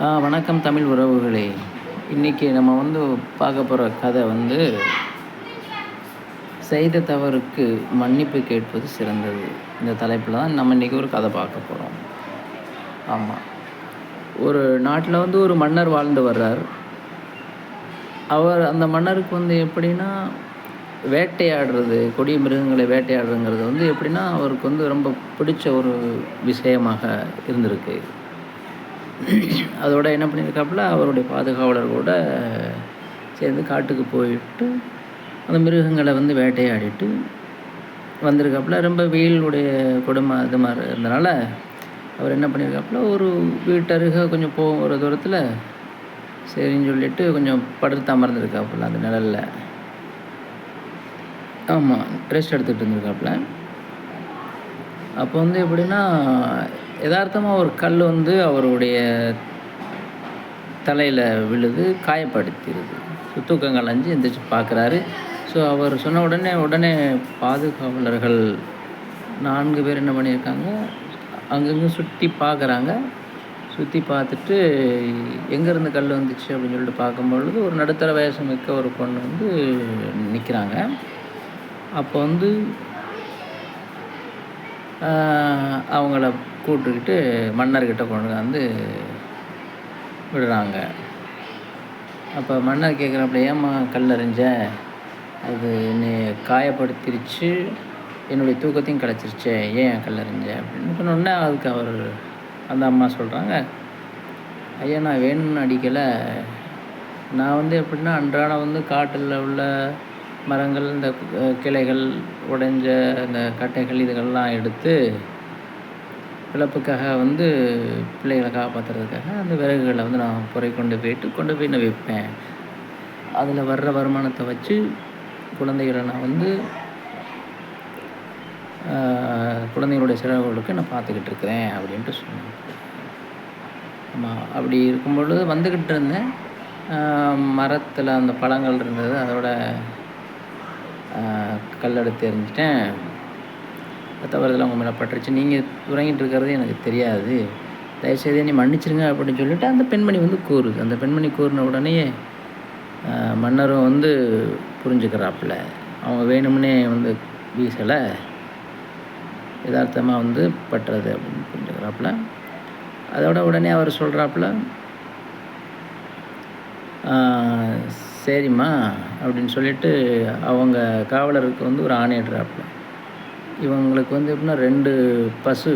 வணக்கம் தமிழ் உறவுகளே. இன்றைக்கி நம்ம பார்க்க போகிற கதை செய்த தவறுக்கு மன்னிப்பு கேட்பது சிறந்தது. இந்த தலைப்பில் தான் நம்ம இன்றைக்கி ஒரு கதை பார்க்க போகிறோம். ஆமாம், ஒரு நாட்டில் ஒரு மன்னர் வாழ்ந்து வர்றார். அந்த மன்னருக்கு எப்படின்னா, வேட்டையாடுறது, கொடிய மிருகங்களை வேட்டையாடுறதுங்கிறது எப்படின்னா அவருக்கு ரொம்ப பிடிச்ச ஒரு விஷயமாக இருந்திருக்கு. அதோட என்ன பண்ணியிருக்காப்புல, அவருடைய பாதுகாவலர்களோட சேர்ந்து காட்டுக்கு போயிட்டு அந்த மிருகங்களை வேட்டையாடிட்டு வந்திருக்காப்புல. ரொம்ப வெயிலுடைய கொடுமை அது மாதிரி இருந்தனால அவர் என்ன பண்ணியிருக்காப்புல, ஒரு வீட்டருக கொஞ்சம் போகிற தூரத்தில் சரின்னு சொல்லிட்டு கொஞ்சம் படுத்து அமர்ந்துருக்காப்புல அந்த நிழலில். ஆமாம், ரெஸ்ட் எடுத்துகிட்டு இருந்திருக்காப்புல. அப்போ எப்படின்னா, யதார்த்தமாக ஒரு கல் அவருடைய தலையில் விழுது, காயப்படுத்திடுது. தூக்கம் கலைஞ்சு எந்திரிச்சு பார்க்குறாரு. ஸோ அவர் சொன்ன உடனே பாதுகாவலர்கள் 4 பேர் என்ன பண்ணியிருக்காங்க, அங்கங்கே சுற்றி பார்க்குறாங்க. சுற்றி பார்த்துட்டு எங்கேருந்து கல் வந்துச்சு அப்படின்னு சொல்லிட்டு பார்க்கும்பொழுது ஒரு நடுத்தர வயசு மிக்க ஒரு பொண்ணு நிற்கிறாங்க. அப்போ அவங்கள கூப்பிட்டுக்கிட்டு மன்னர்கிட்ட கொண்டு விடுறாங்க. அப்போ மன்னர் கேட்குறாப்புல, ஏம்மா கல் எறிஞ்ச? அது என்னை காயப்படுத்திருச்சு, என்னுடைய தூக்கத்தையும் கிடச்சிருச்சே, ஏன் கல் எறிஞ்ச அப்படின்னு சொன்னோடனே அதுக்கு அந்த அம்மா சொல்கிறாங்க, ஐயா நான் வேணும்னு அடிக்கலை. நான் எப்படின்னா அன்றாடம் காட்டில் உள்ள மரங்கள், இந்த கிளைகள், உடைஞ்ச இந்த கட்டைகள் இதுகள்லாம் எடுத்து பிழப்புக்காக பிள்ளைகளை காப்பாற்றுறதுக்காக அந்த விறகுகளை நான் கொண்டு போய் நான் விற்பேன். அதில் வர்ற வருமானத்தை வச்சு குழந்தைகளை நான் குழந்தைகளுடைய செலவுகளுக்கு நான் பார்த்துக்கிட்டு இருக்கிறேன் அப்படின்ட்டு சொன்னேன். ஆமாம், அப்படி இருக்கும்பொழுது வந்துக்கிட்டு இருந்தேன். மரத்தில் அந்த பழங்கள் இருந்தது, அதோட கல்லெடுத்து எறிஞ்சிட்டேன். தவறுதெல்லாம் உங்கள் மேலே பட்டுருச்சு. நீங்கள் உறங்கிட்டு இருக்கிறது எனக்கு தெரியாது, தயவுசெய்து என்னை மன்னிச்சிருங்க அப்படின்னு சொல்லிவிட்டு அந்த பெண்மணி கூறுது. அந்த பெண்மணி கூறின உடனே மன்னரும் புரிஞ்சுக்கிறாப்புல, அவங்க வேணும்னே வீசலை, யதார்த்தமாக பட்டுறது அப்படின்னு புரிஞ்சுக்கிறாப்புல. அதோட உடனே அவர் சொல்கிறாப்புல, சரிம்மா அப்படின்னு சொல்லிட்டு அவங்க காவலருக்கு ஒரு ஆணையிடுறாப்புல. இவங்களுக்கு எப்படின்னா 2 பசு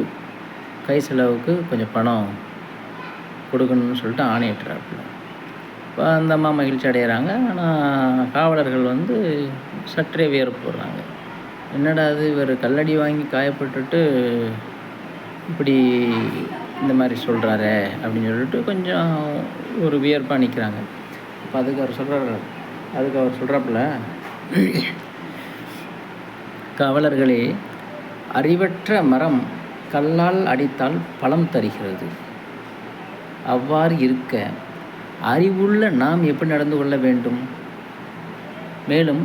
கை செலவுக்கு கொஞ்சம் பணம் கொடுக்கணும்னு சொல்லிட்டு ஆணையிட்டுறாப்புல. இப்போ அந்த அம்மா மகிழ்ச்சி அடைகிறாங்க. ஆனால் காவலர்கள் சற்றே வியர்ப்பு போடுறாங்க. என்னடா அது, இவர் கல்லடி வாங்கி காயப்பட்டுட்டு இப்படி இந்த மாதிரி சொல்கிறாரே அப்படின்னு சொல்லிட்டு கொஞ்சம் ஒரு வியர்ப்பாக நிற்கிறாங்க. அப்போ அதுக்கு அவர் சொல்கிறாப்புல, காவலர்களே, அறிவற்ற மரம் கல்லால் அடித்தால் பழம் தருகிறது. அவ்வாறு இருக்க அறிவுள்ள நாம் எப்படி நடந்து கொள்ள வேண்டும்? மேலும்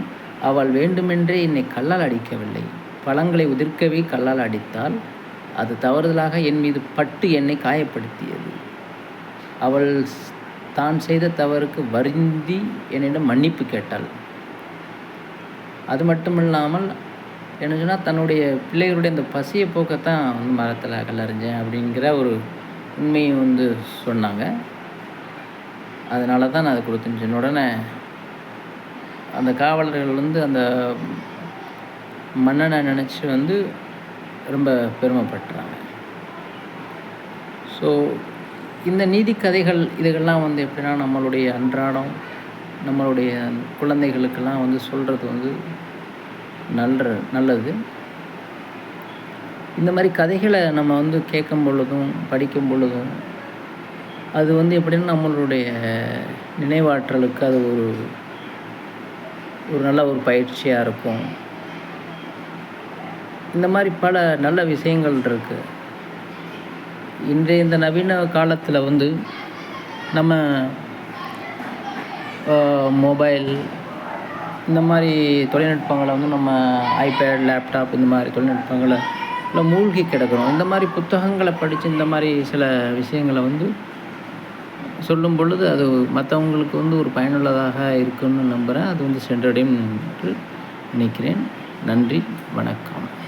அவள் வேண்டுமென்றே என்னை கல்லால் அடிக்கவில்லை, பழங்களை உதிர்க்கவே கல்லால் அடித்தால் அது தவறுதலாக என் மீது பட்டு என்னை காயப்படுத்தியது. அவள் தான் செய்த தவறுக்கு வருந்தி என்னிடம் மன்னிப்பு கேட்டாள். அது மட்டுமில்லாமல் என்ன சொன்னால், தன்னுடைய பிள்ளைகளுடைய அந்த பசியை போக்கத்தான் மரத்தில் கல்லறிஞ்சேன் அப்படிங்கிற ஒரு உண்மையை சொன்னாங்க. அதனால தான் நான் அதை கொடுத்துன்னு சொன்ன உடனே அந்த காவலர்கள் அந்த மன்னனை நினச்சி ரொம்ப பெருமைப்பட்டுறாங்க. ஸோ இந்த நீதி கதைகள் இதுகள்லாம் எப்படின்னா, நம்மளுடைய அன்றாடம் நம்மளுடைய குழந்தைகளுக்கெல்லாம் சொல்கிறது நல்லது. இந்த மாதிரி கதைகளை நம்ம கேட்கும் பொழுதும் படிக்கும் பொழுதும் அது எப்படின்னா நம்மளுடைய நினைவாற்றலுக்கு அது ஒரு நல்ல ஒரு பயிற்சியாக இருக்கும். இந்த மாதிரி பல நல்ல விஷயங்கள் இருக்குது. இன்றைய இந்த நவீன காலத்தில் நம்ம மொபைல் இந்த மாதிரி தொழில்நுட்பங்களை நம்ம ஐபேட், லேப்டாப் இந்த மாதிரி தொழில்நுட்பங்களை மூழ்கி கிடக்கிறோம். இந்த மாதிரி புத்தகங்களை படித்து இந்த மாதிரி சில விஷயங்களை சொல்லும் பொழுது அது மற்றவங்களுக்கு வந்து ஒரு பயனுள்ளதாக இருக்குன்னு நம்புகிறேன். அது வந்து சென்றடையும் என்று நினைக்கிறேன். நன்றி, வணக்கம்.